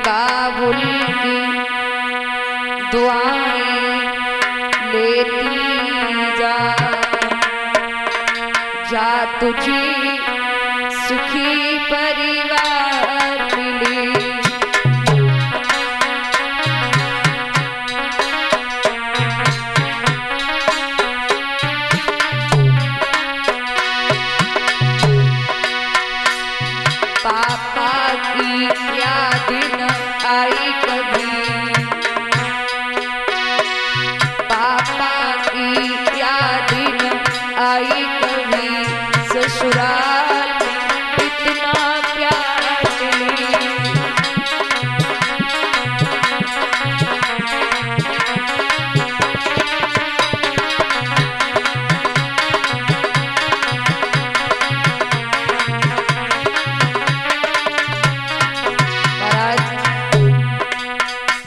काबुल की दुआएं लेती जा, जा तुझे सुखी परिवार मिले। पापा की याद न आई कभी, पापा की याद न आई कभी, ससुराल में इतना प्यार मिले।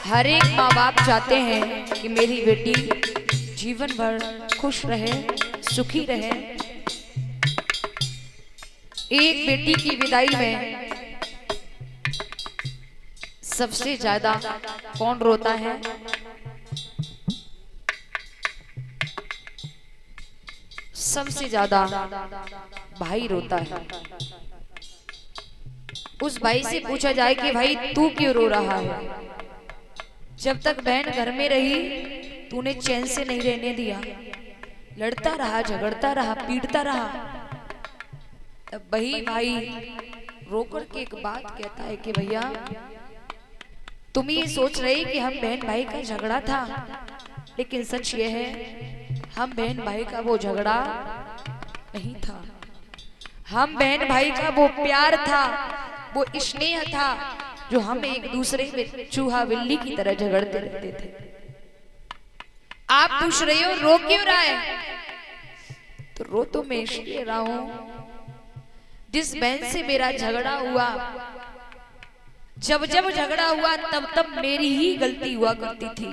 हर एक माँ बाप चाहते हैं कि मेरी बेटी जीवन भर खुश रहे, सुखी रहे। एक बेटी की विदाई में सबसे ज्यादा कौन रोता है? सबसे ज्यादा भाई रोता है। उस भाई से पूछा जाए कि भाई तू क्यों रो रहा है? जब तक बहन घर में रही तूने चैन से नहीं रहने दिया, लड़ता रहा, झगड़ता रहा, पीटता रहा। तब वही भाई रोकर के एक बात कहता है कि भैया तुम ये सोच रहे कि हम बहन भाई का झगड़ा था, लेकिन सच ये है हम बहन भाई का वो झगड़ा नहीं था। हम बहन भाई का वो प्यार था, वो स्नेह था, जो हम एक दूसरे में चूहा बिल्ली की तरह झगड़ते रहते थे। आप पूछ रहे हो रो क्यों रहा है? तो रो तो मैं इसलिए रहा हूं, जिस बहन से मेरा झगड़ा हुआ, जब जब झगड़ा हुआ तब तब मेरी ही गलती हुआ करती थी।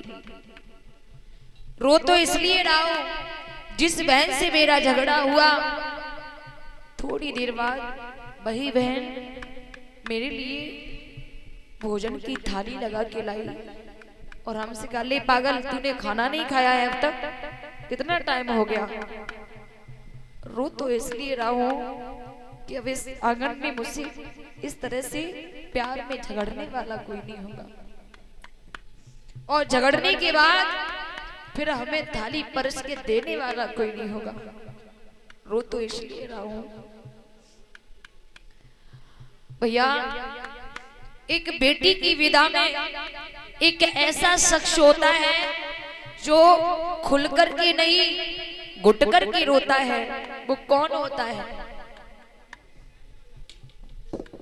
रो तो इसलिए रहा हूं, जिस बहन से मेरा झगड़ा हुआ थोड़ी देर बाद वही बहन मेरे लिए भोजन की थाली लगा के लाई और हमसे कहा, ले पागल तूने खाना नहीं खाया है अब तक, कितना टाइम हो गया। रो तो इसलिए रहा हूं कि अब इस आंगन में मुझसे इस तरह से प्यार में झगड़ने वाला कोई नहीं होगा, और झगड़ने के बाद फिर हमें थाली परस के देने वाला कोई नहीं होगा। रो तो इसलिए रहा हूं भैया, एक बेटी की विदा में एक ऐसा शख्स होता है जो खुलकर के नहीं घुट कर के रोता है। वो कौन होता है?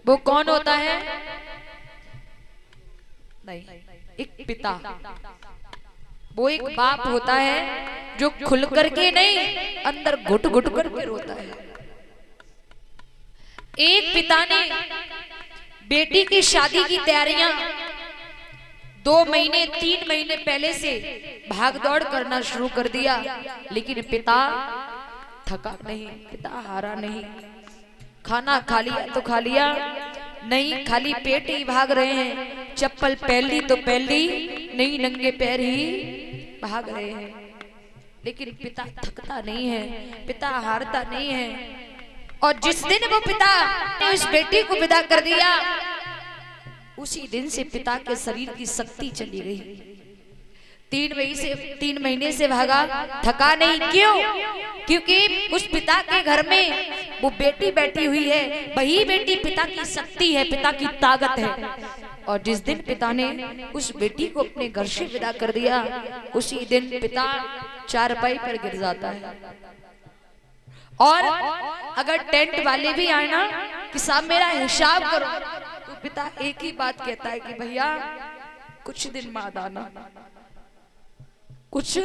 वो कौन होता है? नहीं, एक पिता। वो एक बाप होता है जो खुल करके नहीं अंदर घुट घुट करके रोता है। एक पिता ने बेटी की शादी की तैयारियां 2 महीने 3 महीने पहले से भाग दौड़ करना शुरू कर दिया, लेकिन पिता थका नहीं, पिता हारा नहीं। खाना खा लिया तो खा लिया नहीं, खाली पेट ही भाग रहे हैं। चप्पल पहन ली तो पहन ली नहीं, नंगे पैर ही भाग रहे हैं। लेकिन पिता थकता नहीं है, पिता हारता नहीं है। और जिस दिन वो पिता ने उस बेटी को विदा कर दिया, उसी दिन से पिता के शरीर की शक्ति चली गई। 3 महीने से भागा, थका नहीं। क्यों? क्योंकि उस पिता के घर में वो बेटी बैठी हुई है, वही बेटी पिता की शक्ति है, पिता की ताकत है। और जिस दिन पिता ने उस बेटी को अपने घर से विदा कर दिया, उसी दिन पिता चारपाई पर गिर जाता है। और अगर टेंट वाले भी आए ना कि साहब मेरा हिसाब करो, तो पिता एक ही बात कहता है कि भैया कुछ दिन बाद आना, कुछ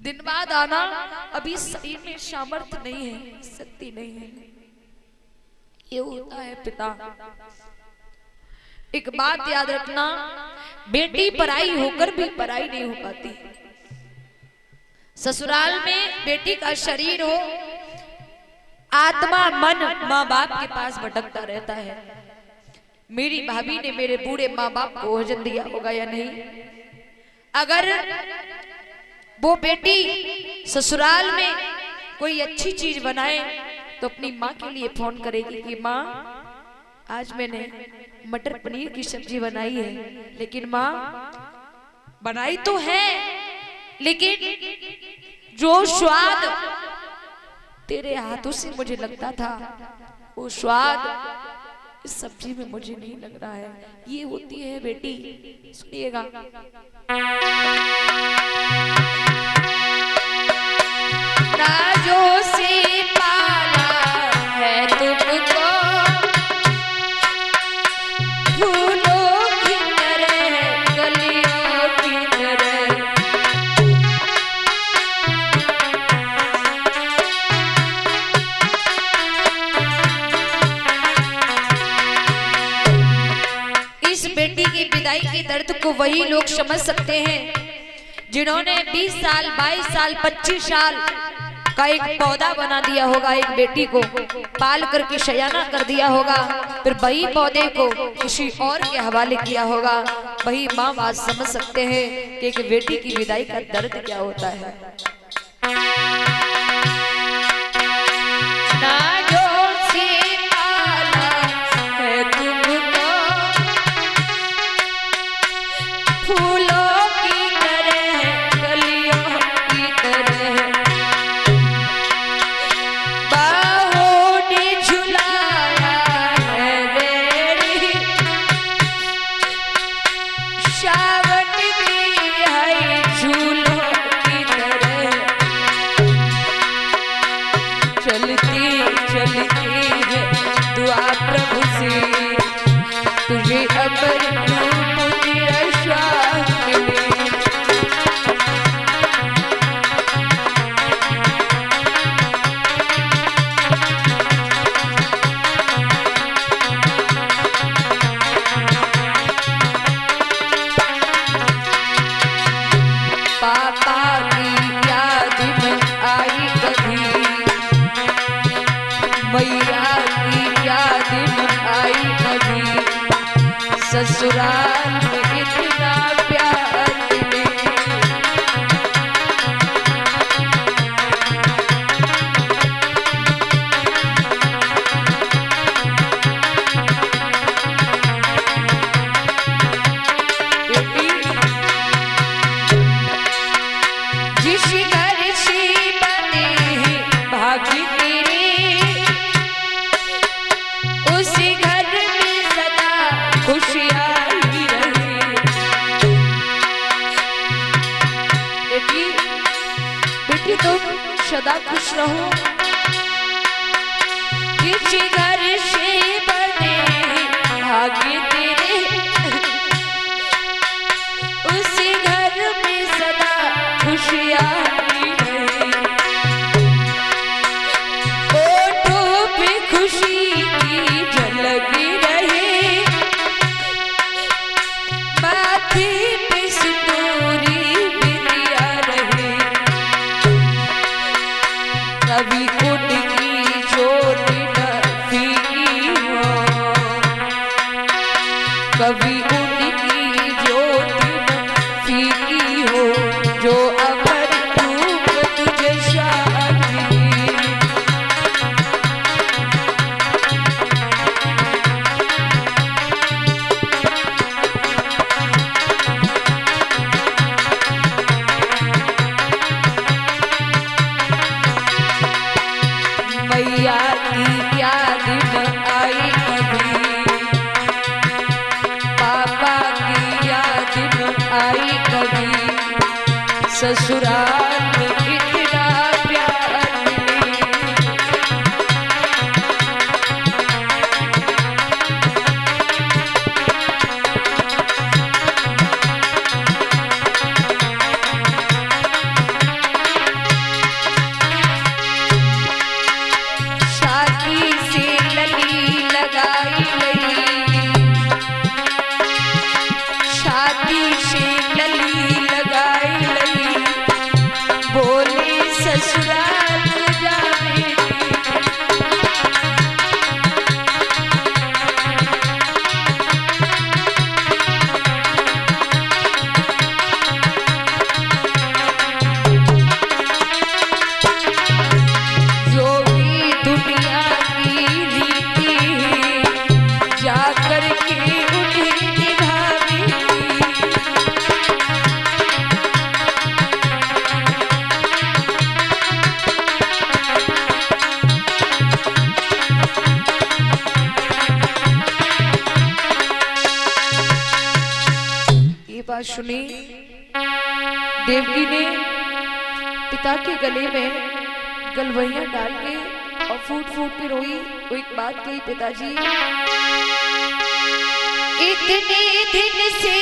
दिन बाद आना, अभी शरीर में सामर्थ्य नहीं है, शक्ति नहीं है। ये होता है पिता। एक बात याद रखना, बेटी पराई होकर भी पराई नहीं हो पाती। ससुराल में बेटी का शरीर हो, आत्मा मन माँ बाप के पास भटकता रहता है, मेरी भाभी ने मेरे बूढ़े माँ बाप को भोजन दिया होगा या नहीं। अगर वो बेटी ससुराल में कोई अच्छी चीज बनाए तो अपनी माँ के लिए फोन करेगी कि माँ आज मैंने मटर पनीर की सब्जी बनाई है, लेकिन माँ बनाई तो है लेकिन जो स्वाद तेरे हाथों से मुझे लगता था वो स्वाद इस सब्जी में मुझे नहीं लग रहा है। ये होती है बेटी। सुनिएगा। नाजों से पाला है तुमको, फूलों की तरह, कलियों की तरह। इस बेटी की विदाई के दर्द को वही लोग समझ सकते हैं जिन्होंने 20 साल 22 साल 25 साल का एक पौधा बना दिया होगा, एक बेटी को पाल करके शयाना कर दिया होगा, फिर वही पौधे को किसी और के हवाले किया होगा। वही माँ बाप समझ सकते हैं कि एक बेटी की विदाई का दर्द क्या होता है। ससुराल में इतना प्यार मिले, जिस घर से बने भागी तेरे, उस घर में सदा खुशियाँ ही रहे। बेटी तुम सदा खुश रहो। जिस घर से बने भाग्य तेरे, उस घर में सदा खुशियाँ ही रहे। ओठों पे खुशी की झलक रहे, माथे पे सिंदूरी बिंदिया रहे। कभी उनकी ज्योति न फीकी हो, कभी उनकी ज्योति न फीकी हो, जो अमर रूप तुझे शांति। मैया की याद न आई कभी, पापा की याद न आई कभी, ससुराल में इतना प्यार मिले। शादी से लगी लगाई लगी, शादी से लगी लगाई लगी, बात सुनी। देवकी ने पिता के गले में गलवैया डाल के और फूट फूट के रोई। वो एक बात कही, पिताजी इतने दिन से